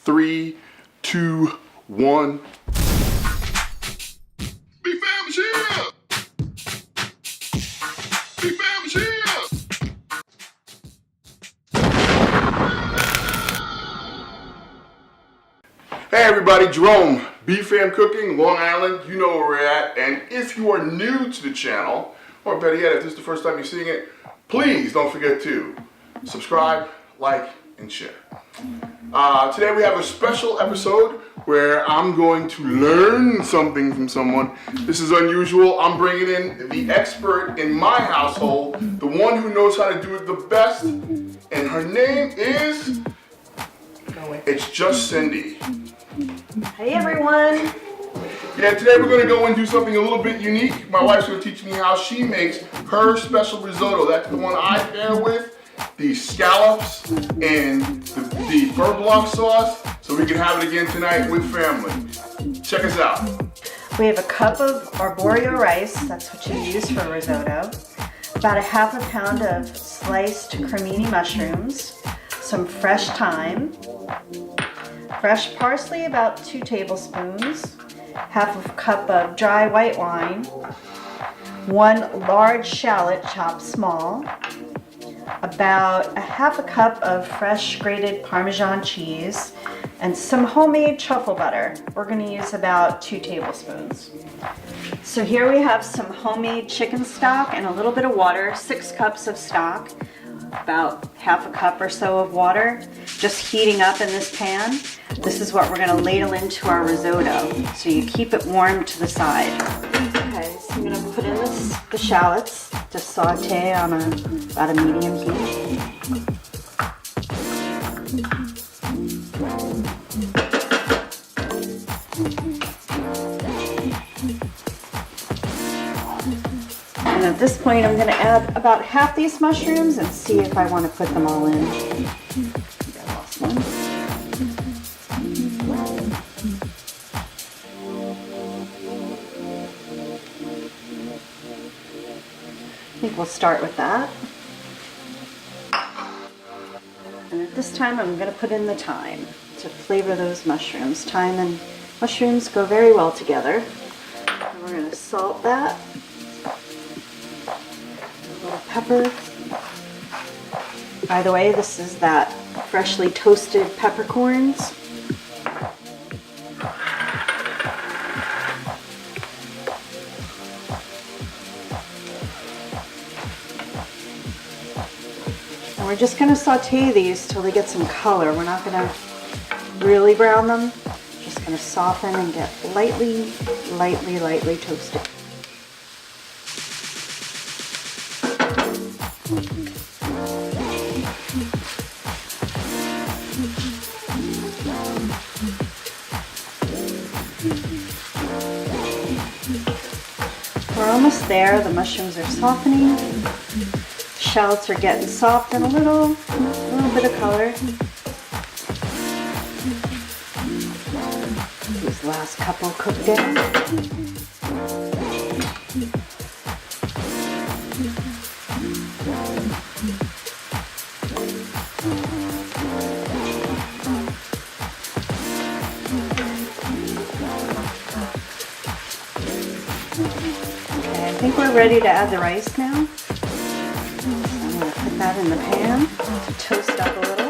3, 2, 1. B.F.A.M is here! B.F.A.M is here! Hey everybody, Jerome, B.F.A.M Cooking, Long Island, you know where we're at. And if you are new to the channel, or better yet, if this is the first time you're seeing it, please don't forget to subscribe, like, and share. Today we have a special episode where I'm going to learn something from someone. This is unusual. I'm bringing in the expert in my household, the one who knows how to do it the best, and her name is... It's just Cindy. Hey everyone! Yeah, today we're going to go and do something a little bit unique. My wife's going to teach me how she makes her special risotto. That's the one I pair with the scallops and the beurre blanc sauce, so we can have it again tonight with family. Check us out. We have a cup of arborio rice, that's what you use for risotto, about a half a pound of sliced Crimini mushrooms, some fresh thyme, fresh parsley, about 2 tablespoons, half a cup of dry white wine, 1 large shallot chopped small, about a half a cup of fresh grated Parmigiana cheese, and some homemade truffle butter. We're going to use about 2 tablespoons. So here we have some homemade chicken stock and a little bit of water, 6 cups of stock, about half a cup or so of water, just heating up in this pan. This is what we're going to ladle into our risotto, so you keep it warm to the side. Okay, so I'm going to put in the shallots to saute on about a medium heat. And at this point I'm going to add about half these mushrooms and see if I want to put them all in. I lost one. I think we'll start with that. And at this time I'm going to put in the thyme to flavor those mushrooms. Thyme and mushrooms go very well together. And we're going to salt that. A little pepper. By the way, this is that freshly toasted peppercorns. And we're just going to saute these till they get some color. We're not going to really brown them. Just going to soften and get lightly toasted. We're almost there. The mushrooms are softening. Shallots are getting soft and a little bit of color. These last couple cook down. Okay, I think we're ready to add the rice now. I'm going to put that in the pan to toast up a little.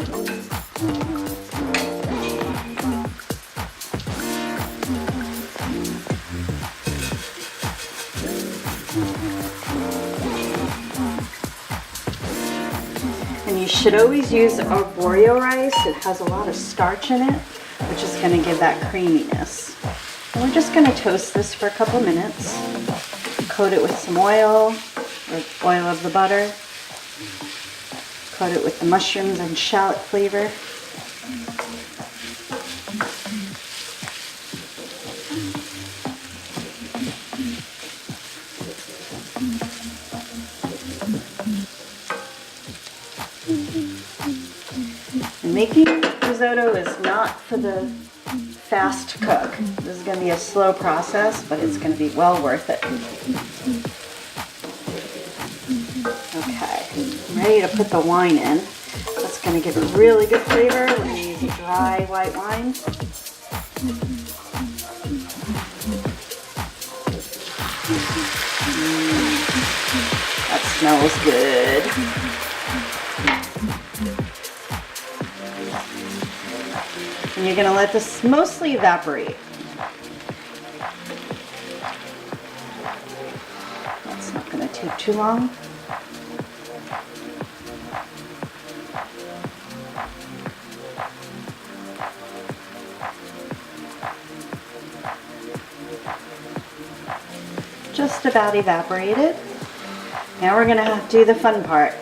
And you should always use arborio rice. It has a lot of starch in it, which is going to give that creaminess. And we're just going to toast this for a couple minutes. Coat it with some oil, or oil of the butter. Coat it with the mushrooms and shallot flavor. And making risotto is not for the fast cook. This is going to be a slow process, but it's going to be well worth it. Okay, I'm ready to put the wine in. That's going to give a really good flavor. We're going to use a dry white wine. That smells good. And you're going to let this mostly evaporate. That's not going to take too long. Just about evaporated. Now we're going to do the fun part.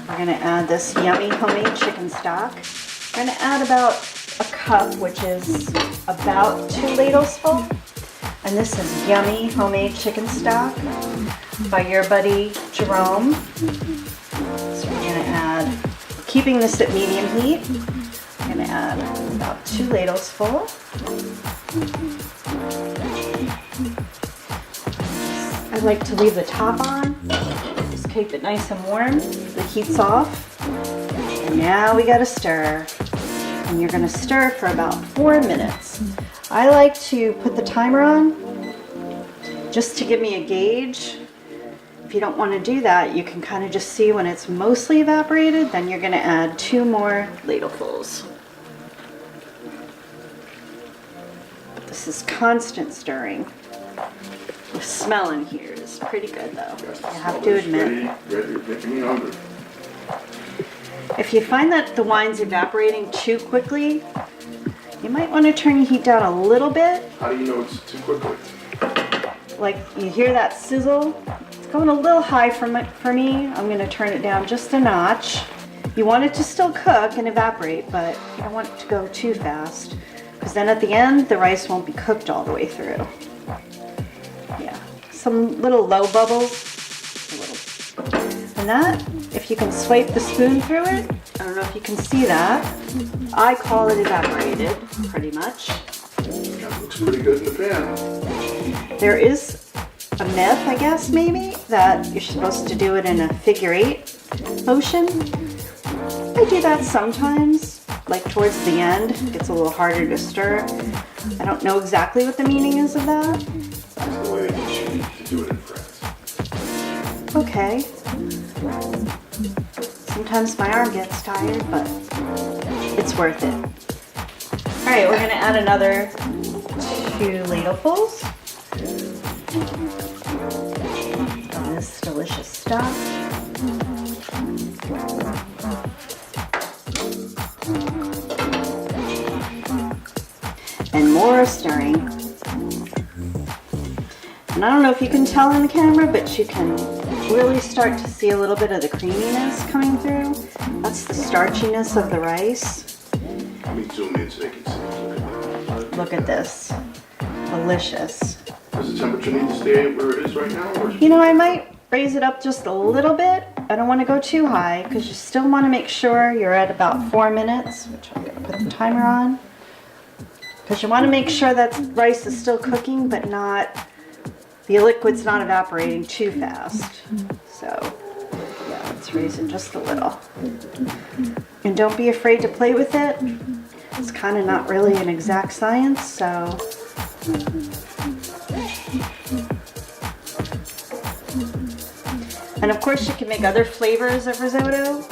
We're going to add this yummy homemade chicken stock. We're going to add about a cup, which is about 2 ladles full. And this is yummy homemade chicken stock by your buddy Jerome. So we're going to add, keeping this at medium heat, we're going to add about 2 ladles full. I like to leave the top on, just keep it nice and warm. The heat's off. And now we gotta stir. And you're gonna stir for about 4 minutes. I like to put the timer on just to give me a gauge. If you don't want to do that, you can kind of just see when it's mostly evaporated, then you're gonna add 2 more ladlefuls. This is constant stirring. The smell in here is pretty good though, I have to admit. If you find that the wine's evaporating too quickly, you might want to turn your heat down a little bit. How do you know it's too quickly? Like you hear that sizzle? It's going a little high for me. I'm going to turn it down just a notch. You want it to still cook and evaporate, but you don't want it to go too fast, because then at the end the rice won't be cooked all the way through. Yeah, some little low bubbles. And that, if you can swipe the spoon through it, I don't know if you can see that. I call it evaporated, pretty much. That looks pretty good in the pan. There is a myth, I guess, maybe, that you're supposed to do it in a figure 8 motion. I do that sometimes, like towards the end. It gets a little harder to stir. I don't know exactly what the meaning is of that. That's the way they teach you to do it in France. Okay. Sometimes my arm gets tired, but it's worth it. All right, we're gonna add another 2 ladlefuls of this delicious stuff. And more stirring. And I don't know if you can tell in the camera, but you can really start to see a little bit of the creaminess coming through. That's the starchiness of the rice. Let me zoom in so they can see. Look at this. Delicious. Does the temperature need to stay where it is right now? Or You know, I might raise it up just a little bit. I don't want to go too high because you still want to make sure you're at about 4 minutes, which I'm going to put the timer on. Because you want to make sure that rice is still cooking, but not, the liquid's not evaporating too fast. So, yeah, let's raise it just a little. And don't be afraid to play with it. It's kind of not really an exact science, so. And of course you can make other flavors of risotto.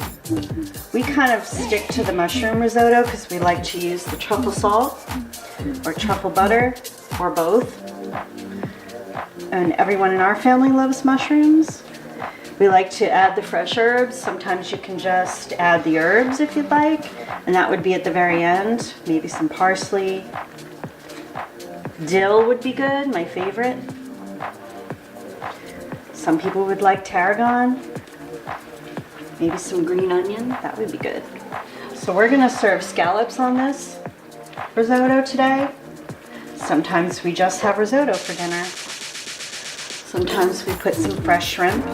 We kind of stick to the mushroom risotto because we like to use the truffle salt or truffle butter or both. And everyone in our family loves mushrooms. We like to add the fresh herbs. Sometimes you can just add the herbs if you'd like, and that would be at the very end. Maybe some parsley. Dill would be good, my favorite. Some people would like tarragon. Maybe some green onion, that would be good. So we're gonna serve scallops on this risotto today. Sometimes we just have risotto for dinner. Sometimes we put some fresh shrimp,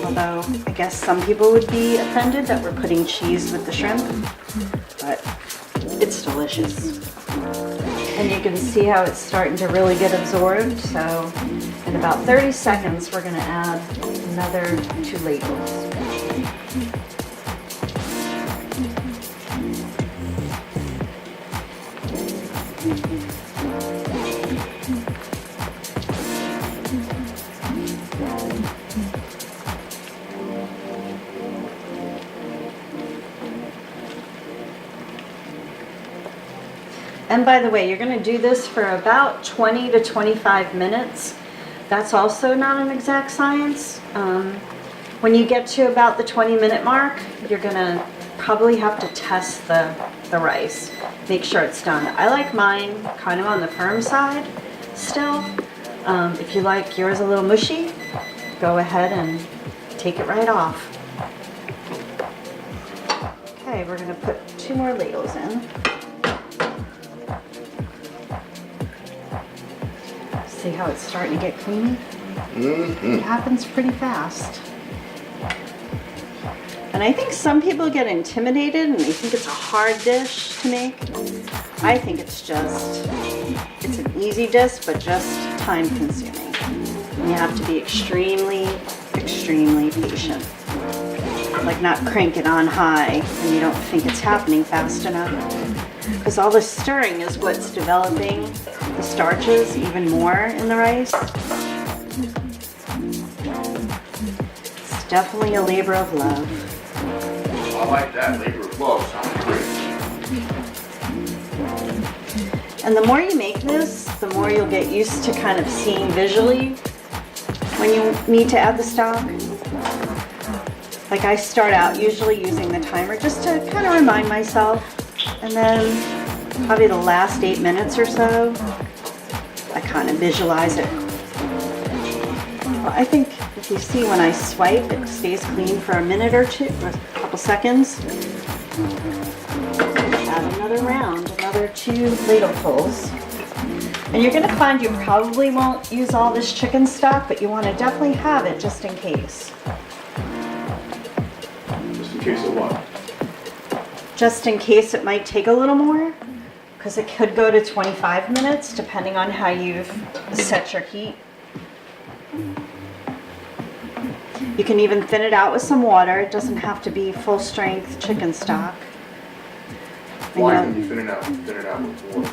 although I guess some people would be offended that we're putting cheese with the shrimp, but it's delicious. And you can see how it's starting to really get absorbed, so in about 30 seconds we're gonna add another 2 ladles. And by the way, you're going to do this for about 20 to 25 minutes. That's also not an exact science. When you get to about the 20-minute mark, you're going to probably have to test the rice. Make sure it's done. I like mine kind of on the firm side still. If you like yours a little mushy, go ahead and take it right off. Okay, we're going to put 2 more ladles in. See how it's starting to get creamy? It happens pretty fast. And I think some people get intimidated and they think it's a hard dish to make. I think it's an easy dish, but just time consuming. And you have to be extremely, extremely patient. Like not crank it on high when you don't think it's happening fast enough. Because all the stirring is what's developing the starches even more in the rice. It's definitely a labor of love. I like that. Labor of love sounds great. And the more you make this, the more you'll get used to kind of seeing visually when you need to add the stock. Like I start out usually using the timer just to kind of remind myself. And then probably the last 8 minutes or so, I kind of visualize it. Well, I think if you see when I swipe, it stays clean for a minute or two, or a couple seconds. Add another round, another 2 ladlefuls. And you're gonna find you probably won't use all this chicken stock, but you wanna definitely have it just in case. Just in case of what? Just in case it might take a little more, because it could go to 25 minutes depending on how you've set your heat. You can even thin it out with some water. It doesn't have to be full strength chicken stock. Why can you thin it out with water?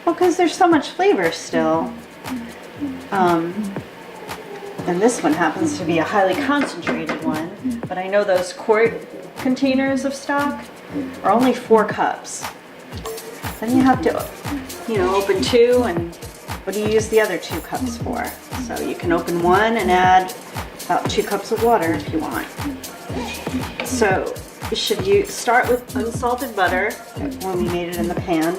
Well, because there's so much flavor still. And this one happens to be a highly concentrated one, but I know those quart containers of stock are only 4 cups. Then you have to, open 2, and what do you use the other 2 cups for? So you can open 1 and add about 2 cups of water if you want. So you start with unsalted butter when we made it in the pan,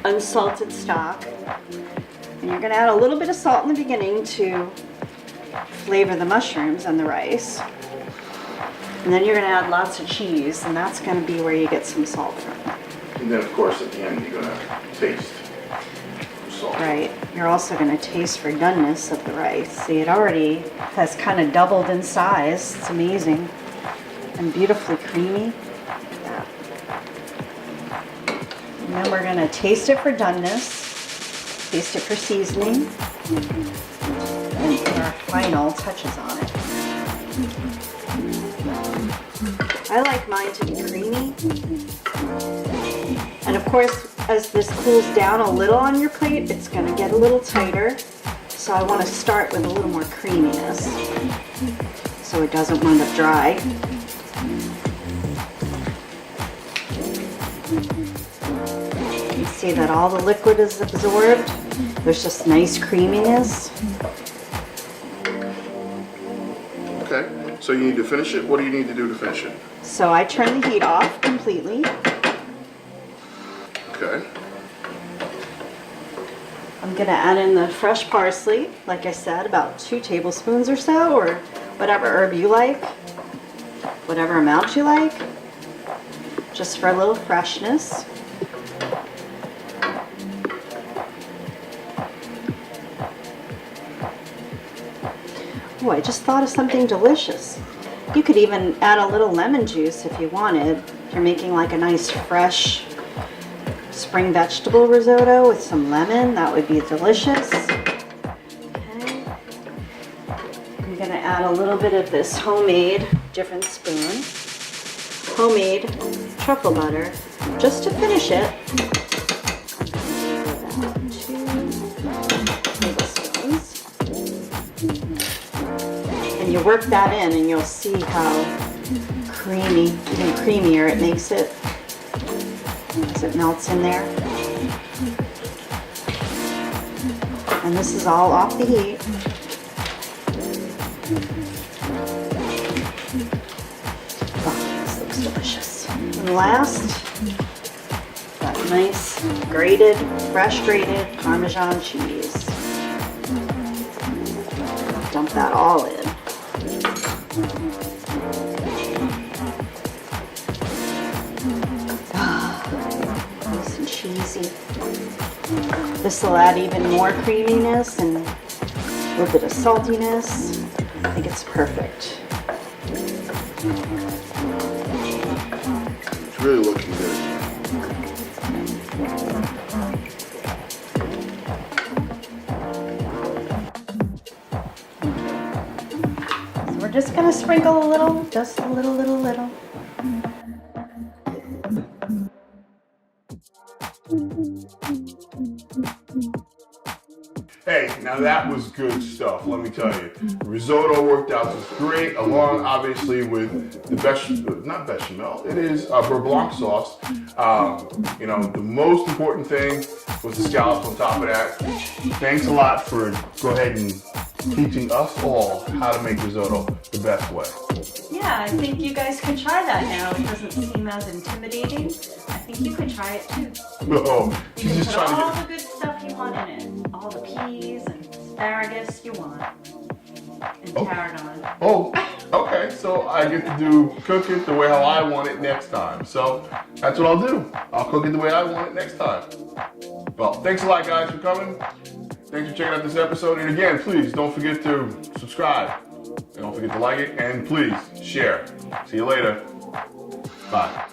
unsalted stock, and you're going to add a little bit of salt in the beginning to flavor the mushrooms and the rice. And then you're going to add lots of cheese, and that's going to be where you get some salt from. And then, of course, at the end, you're going to taste the salt. Right. You're also going to taste for doneness of the rice. See, it already has kind of doubled in size. It's amazing. And beautifully creamy. Look at that. And then we're going to taste it for doneness. Taste it for seasoning. And put our final touches on it. I like mine to be creamy. And of course, as this cools down a little on your plate, it's going to get a little tighter. So I want to start with a little more creaminess so it doesn't wind up dry. You can see that all the liquid is absorbed. There's just nice creaminess. Okay, so you need to finish it? What do you need to do to finish it? So I turn the heat off completely. Okay. I'm going to add in the fresh parsley, like I said, about 2 tablespoons or so, or whatever herb you like, whatever amount you like, just for a little freshness. Oh, I just thought of something delicious. You could even add a little lemon juice if you wanted. If you're making like a nice fresh spring vegetable risotto with some lemon, that would be delicious. Okay. I'm going to add a little bit of this homemade, different spoon, homemade truffle butter, just to finish it. And you work that in and you'll see how creamy, even creamier it makes it as it melts in there. And this is all off the heat. Oh, this looks delicious. And last, that nice grated, fresh grated Parmesan cheese. Dump that all in. Nice and cheesy. This will add even more creaminess and a little bit of saltiness. I think it's perfect. It's really looking good. So we're just gonna sprinkle a little, just a little. Hey, now that was good stuff, let me tell you. Risotto worked out just great, along obviously with the not bechamel, it is beurre blanc sauce. You know, the most important thing was the scallops on top of that. Thanks a lot for go ahead and teaching us all how to make risotto the best way. Yeah, I think you guys could try that now. It doesn't seem as intimidating. I think you could try it too. Oh, she's just Put trying to all get... the good stuff you want in it. All the peas and asparagus you want. And tarragon. Oh, okay, so I get to cook it the way how I want it next time. So that's what I'll do. I'll cook it the way I want it next time. Well, thanks a lot guys for coming. Thanks for checking out this episode. And again, please don't forget to subscribe. And don't forget to like it. And please share. See you later. Bye.